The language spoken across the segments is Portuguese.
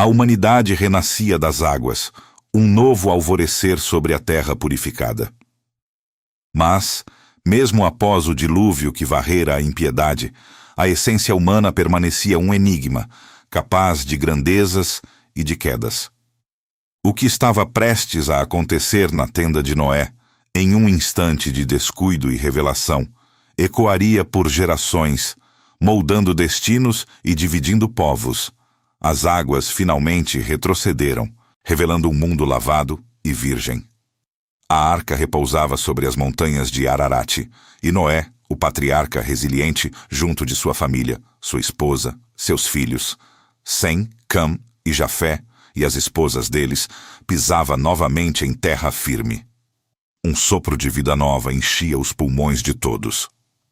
humanidade renascia das águas, um novo alvorecer sobre a terra purificada. Mas, mesmo após o dilúvio que varrera a impiedade, a essência humana permanecia um enigma, capaz de grandezas e de quedas. O que estava prestes a acontecer na tenda de Noé, em um instante de descuido e revelação, ecoaria por gerações, moldando destinos e dividindo povos. As águas finalmente retrocederam, revelando um mundo lavado e virgem. A arca repousava sobre as montanhas de Ararat, e Noé, o patriarca resiliente, junto de sua família, sua esposa, seus filhos, Sem, Cam e Jafé, e as esposas deles, pisava novamente em terra firme. Um sopro de vida nova enchia os pulmões de todos.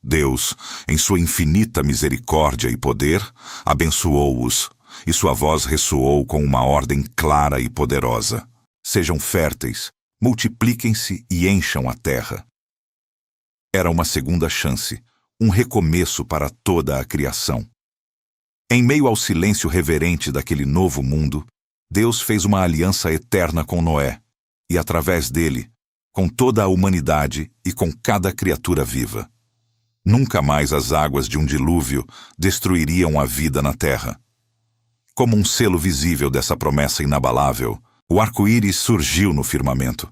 Deus, em sua infinita misericórdia e poder, abençoou-os, e sua voz ressoou com uma ordem clara e poderosa. Sejam férteis, multipliquem-se e encham a terra. Era uma segunda chance, um recomeço para toda a criação. Em meio ao silêncio reverente daquele novo mundo, Deus fez uma aliança eterna com Noé, e através dele, com toda a humanidade e com cada criatura viva. Nunca mais as águas de um dilúvio destruiriam a vida na terra. Como um selo visível dessa promessa inabalável, o arco-íris surgiu no firmamento.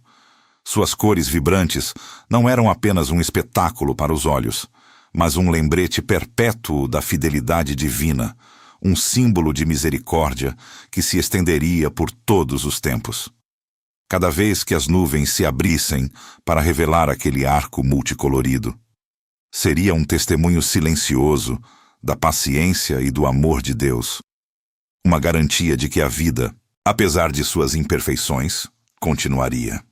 Suas cores vibrantes não eram apenas um espetáculo para os olhos, mas um lembrete perpétuo da fidelidade divina, um símbolo de misericórdia que se estenderia por todos os tempos. Cada vez que as nuvens se abrissem para revelar aquele arco multicolorido, seria um testemunho silencioso da paciência e do amor de Deus, uma garantia de que a vida, apesar de suas imperfeições, continuaria.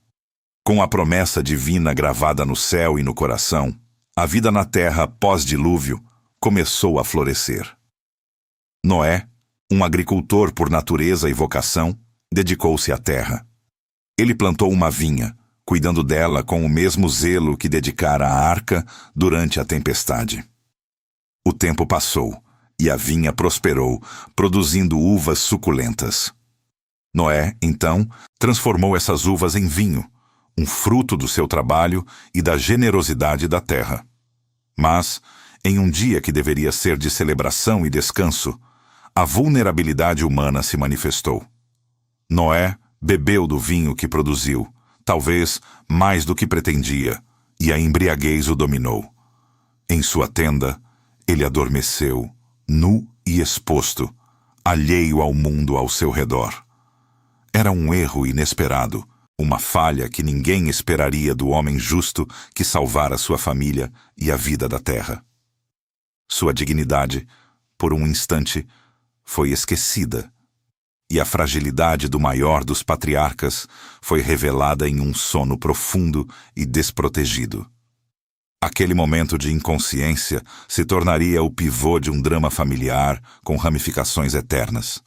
Com a promessa divina gravada no céu e no coração, a vida na terra pós-dilúvio começou a florescer. Noé, um agricultor por natureza e vocação, dedicou-se à terra. Ele plantou uma vinha, cuidando dela com o mesmo zelo que dedicara à arca durante a tempestade. O tempo passou, e a vinha prosperou, produzindo uvas suculentas. Noé, então, transformou essas uvas em vinho, um fruto do seu trabalho e da generosidade da terra. Mas, em um dia que deveria ser de celebração e descanso, a vulnerabilidade humana se manifestou. Noé bebeu do vinho que produziu, talvez mais do que pretendia, e a embriaguez o dominou. Em sua tenda, ele adormeceu, nu e exposto, alheio ao mundo ao seu redor. Era um erro inesperado, uma falha que ninguém esperaria do homem justo que salvara sua família e a vida da terra. Sua dignidade, por um instante, foi esquecida, e a fragilidade do maior dos patriarcas foi revelada em um sono profundo e desprotegido. Aquele momento de inconsciência se tornaria o pivô de um drama familiar com ramificações eternas.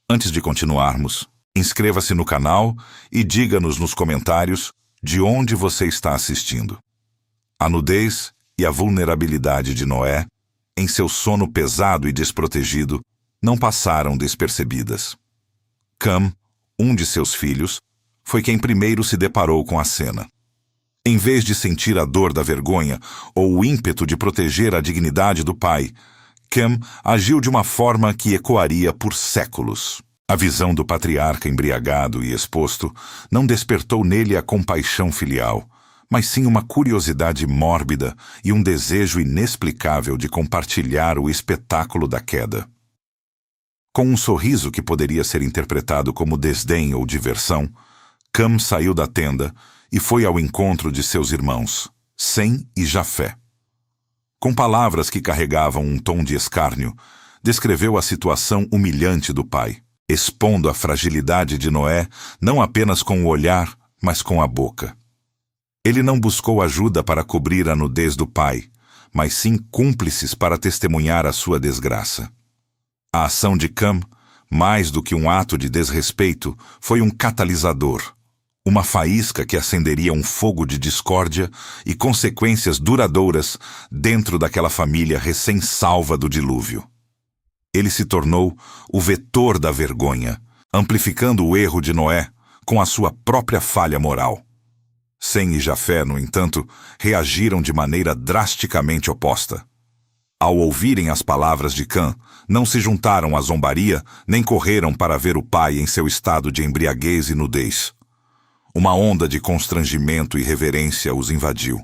Antes de continuarmos, inscreva-se no canal e diga-nos nos comentários de onde você está assistindo. A nudez e a vulnerabilidade de Noé, em seu sono pesado e desprotegido, não passaram despercebidas. Cam, um de seus filhos, foi quem primeiro se deparou com a cena. Em vez de sentir a dor da vergonha ou o ímpeto de proteger a dignidade do pai, Cam agiu de uma forma que ecoaria por séculos. A visão do patriarca embriagado e exposto não despertou nele a compaixão filial, mas sim uma curiosidade mórbida e um desejo inexplicável de compartilhar o espetáculo da queda. Com um sorriso que poderia ser interpretado como desdém ou diversão, Cam saiu da tenda e foi ao encontro de seus irmãos, Sem e Jafé. Com palavras que carregavam um tom de escárnio, descreveu a situação humilhante do pai, expondo a fragilidade de Noé não apenas com o olhar, mas com a boca. Ele não buscou ajuda para cobrir a nudez do pai, mas sim cúmplices para testemunhar a sua desgraça. A ação de Cam, mais do que um ato de desrespeito, foi um catalisador, uma faísca que acenderia um fogo de discórdia e consequências duradouras dentro daquela família recém-salva do dilúvio. Ele se tornou o vetor da vergonha, amplificando o erro de Noé com a sua própria falha moral. Sem e Jafé, no entanto, reagiram de maneira drasticamente oposta. Ao ouvirem as palavras de Cã, não se juntaram à zombaria, nem correram para ver o pai em seu estado de embriaguez e nudez. Uma onda de constrangimento e reverência os invadiu.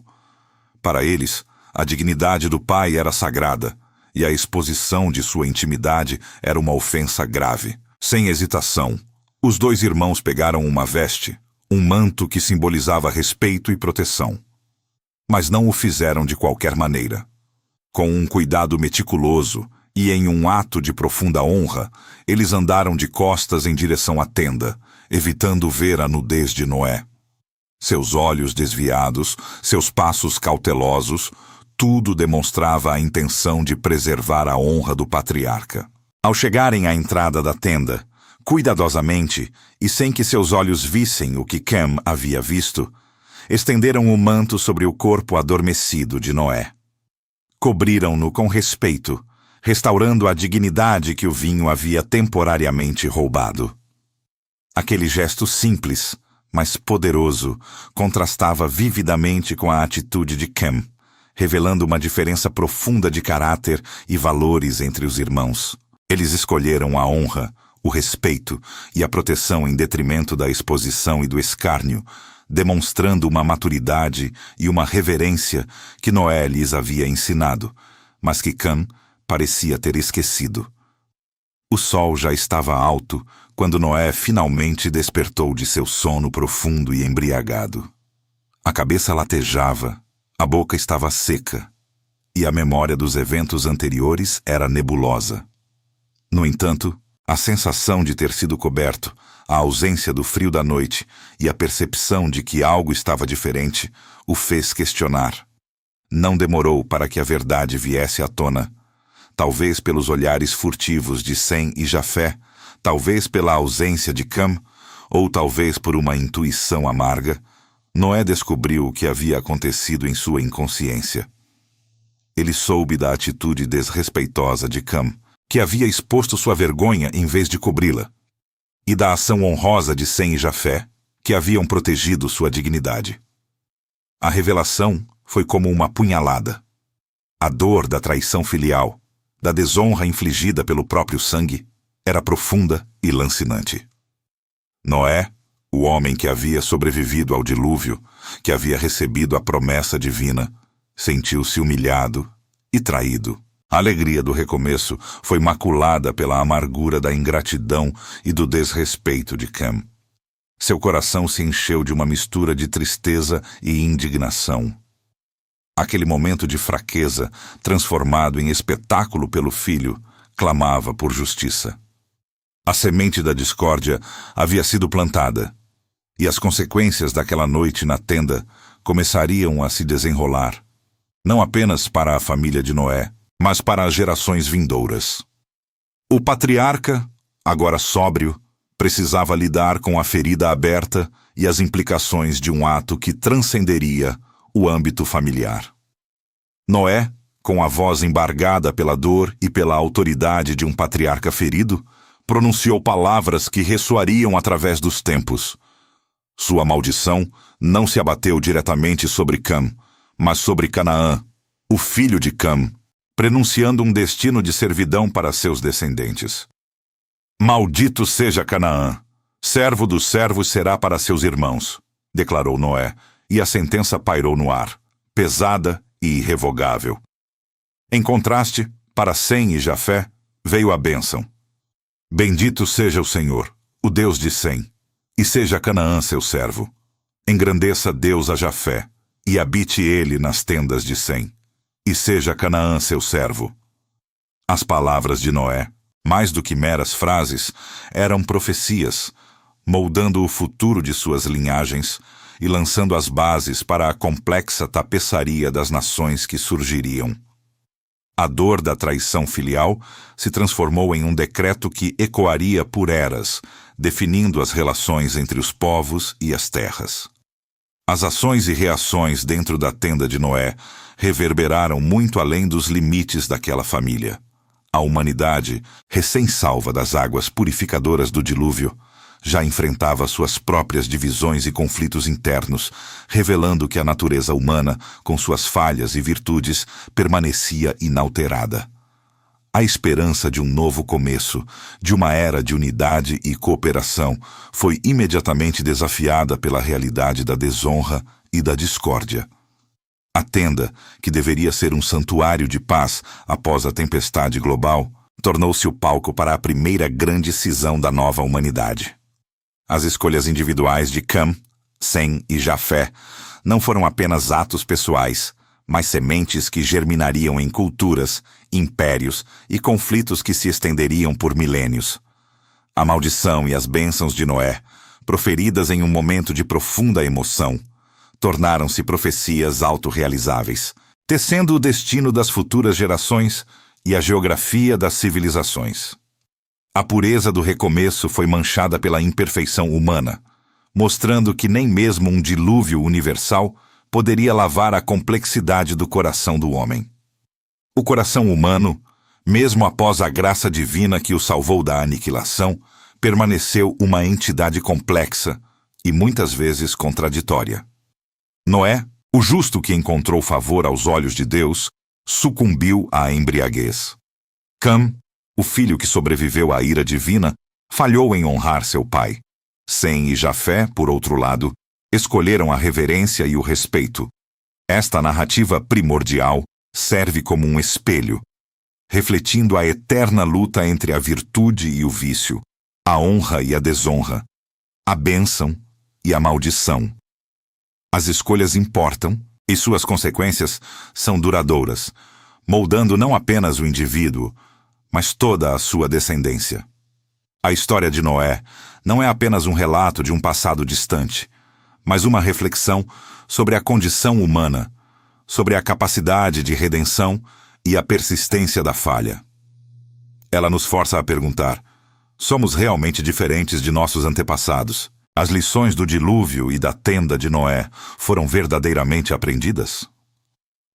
Para eles, a dignidade do pai era sagrada, e a exposição de sua intimidade era uma ofensa grave. Sem hesitação, os dois irmãos pegaram uma veste, um manto que simbolizava respeito e proteção. Mas não o fizeram de qualquer maneira. Com um cuidado meticuloso e em um ato de profunda honra, eles andaram de costas em direção à tenda, evitando ver a nudez de Noé. Seus olhos desviados, seus passos cautelosos, tudo demonstrava a intenção de preservar a honra do patriarca. Ao chegarem à entrada da tenda, cuidadosamente, e sem que seus olhos vissem o que Cam havia visto, estenderam o manto sobre o corpo adormecido de Noé. Cobriram-no com respeito, restaurando a dignidade que o vinho havia temporariamente roubado. Aquele gesto simples, mas poderoso, contrastava vividamente com a atitude de Cam, revelando uma diferença profunda de caráter e valores entre os irmãos. Eles escolheram a honra, o respeito e a proteção em detrimento da exposição e do escárnio, demonstrando uma maturidade e uma reverência que Noé lhes havia ensinado, mas que Cam parecia ter esquecido. O sol já estava alto quando Noé finalmente despertou de seu sono profundo e embriagado. A cabeça latejava, a boca estava seca, e a memória dos eventos anteriores era nebulosa. No entanto, a sensação de ter sido coberto, a ausência do frio da noite e a percepção de que algo estava diferente o fez questionar. Não demorou para que a verdade viesse à tona. Talvez pelos olhares furtivos de Sem e Jafé, talvez pela ausência de Cam, ou talvez por uma intuição amarga, Noé descobriu o que havia acontecido em sua inconsciência. Ele soube da atitude desrespeitosa de Cam, que havia exposto sua vergonha em vez de cobri-la, e da ação honrosa de Sem e Jafé, que haviam protegido sua dignidade. A revelação foi como uma punhalada. A dor da traição filial, da desonra infligida pelo próprio sangue, era profunda e lancinante. Noé, o homem que havia sobrevivido ao dilúvio, que havia recebido a promessa divina, sentiu-se humilhado e traído. A alegria do recomeço foi maculada pela amargura da ingratidão e do desrespeito de Cam. Seu coração se encheu de uma mistura de tristeza e indignação. Aquele momento de fraqueza, transformado em espetáculo pelo filho, clamava por justiça. A semente da discórdia havia sido plantada, e as consequências daquela noite na tenda começariam a se desenrolar, não apenas para a família de Noé, mas para as gerações vindouras. O patriarca, agora sóbrio, precisava lidar com a ferida aberta e as implicações de um ato que transcenderia o âmbito familiar. Noé, com a voz embargada pela dor e pela autoridade de um patriarca ferido, pronunciou palavras que ressoariam através dos tempos. Sua maldição não se abateu diretamente sobre Cam, mas sobre Canaã, o filho de Cam, prenunciando um destino de servidão para seus descendentes. Maldito seja Canaã, servo dos servos será para seus irmãos, declarou Noé, e a sentença pairou no ar, pesada e irrevogável. Em contraste, para Sem e Jafé, veio a bênção. Bendito seja o Senhor, o Deus de Sem, e seja Canaã seu servo. Engrandeça Deus a Jafé, e habite ele nas tendas de Sem, e seja Canaã seu servo. As palavras de Noé, mais do que meras frases, eram profecias, moldando o futuro de suas linhagens e lançando as bases para a complexa tapeçaria das nações que surgiriam. A dor da traição filial se transformou em um decreto que ecoaria por eras, definindo as relações entre os povos e as terras. As ações e reações dentro da tenda de Noé reverberaram muito além dos limites daquela família. A humanidade, recém-salva das águas purificadoras do dilúvio, já enfrentava suas próprias divisões e conflitos internos, revelando que a natureza humana, com suas falhas e virtudes, permanecia inalterada. A esperança de um novo começo, de uma era de unidade e cooperação, foi imediatamente desafiada pela realidade da desonra e da discórdia. A tenda, que deveria ser um santuário de paz após a tempestade global, tornou-se o palco para a primeira grande cisão da nova humanidade. As escolhas individuais de Cam, Sem e Jafé não foram apenas atos pessoais, mas sementes que germinariam em culturas, impérios e conflitos que se estenderiam por milênios. A maldição e as bênçãos de Noé, proferidas em um momento de profunda emoção, tornaram-se profecias autorrealizáveis, tecendo o destino das futuras gerações e a geografia das civilizações. A pureza do recomeço foi manchada pela imperfeição humana, mostrando que nem mesmo um dilúvio universal poderia lavar a complexidade do coração do homem. O coração humano, mesmo após a graça divina que o salvou da aniquilação, permaneceu uma entidade complexa e muitas vezes contraditória. Noé, o justo que encontrou favor aos olhos de Deus, sucumbiu à embriaguez. Cam, o filho que sobreviveu à ira divina, falhou em honrar seu pai. Sem e Jafé, por outro lado, escolheram a reverência e o respeito. Esta narrativa primordial serve como um espelho, refletindo a eterna luta entre a virtude e o vício, a honra e a desonra, a bênção e a maldição. As escolhas importam e suas consequências são duradouras, moldando não apenas o indivíduo, mas toda a sua descendência. A história de Noé não é apenas um relato de um passado distante, mas uma reflexão sobre a condição humana, sobre a capacidade de redenção e a persistência da falha. Ela nos força a perguntar: somos realmente diferentes de nossos antepassados? As lições do dilúvio e da tenda de Noé foram verdadeiramente aprendidas?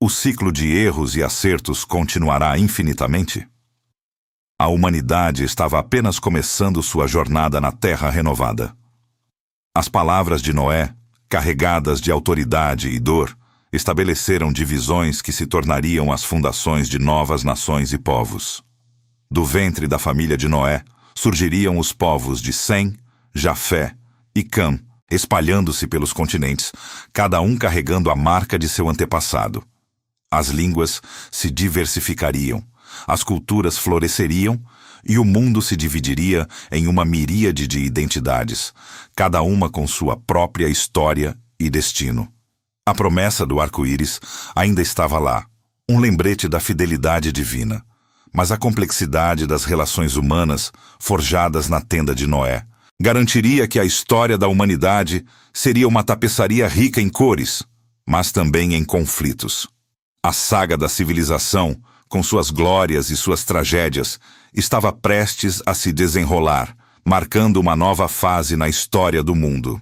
O ciclo de erros e acertos continuará infinitamente? A humanidade estava apenas começando sua jornada na Terra renovada. As palavras de Noé, carregadas de autoridade e dor, estabeleceram divisões que se tornariam as fundações de novas nações e povos. Do ventre da família de Noé surgiriam os povos de Sem, Jafé e Cam, espalhando-se pelos continentes, cada um carregando a marca de seu antepassado. As línguas se diversificariam, as culturas floresceriam e o mundo se dividiria em uma miríade de identidades, cada uma com sua própria história e destino. A promessa do arco-íris ainda estava lá, um lembrete da fidelidade divina, mas a complexidade das relações humanas, forjadas na tenda de Noé, garantiria que a história da humanidade seria uma tapeçaria rica em cores, mas também em conflitos. A saga da civilização, com suas glórias e suas tragédias, estava prestes a se desenrolar, marcando uma nova fase na história do mundo.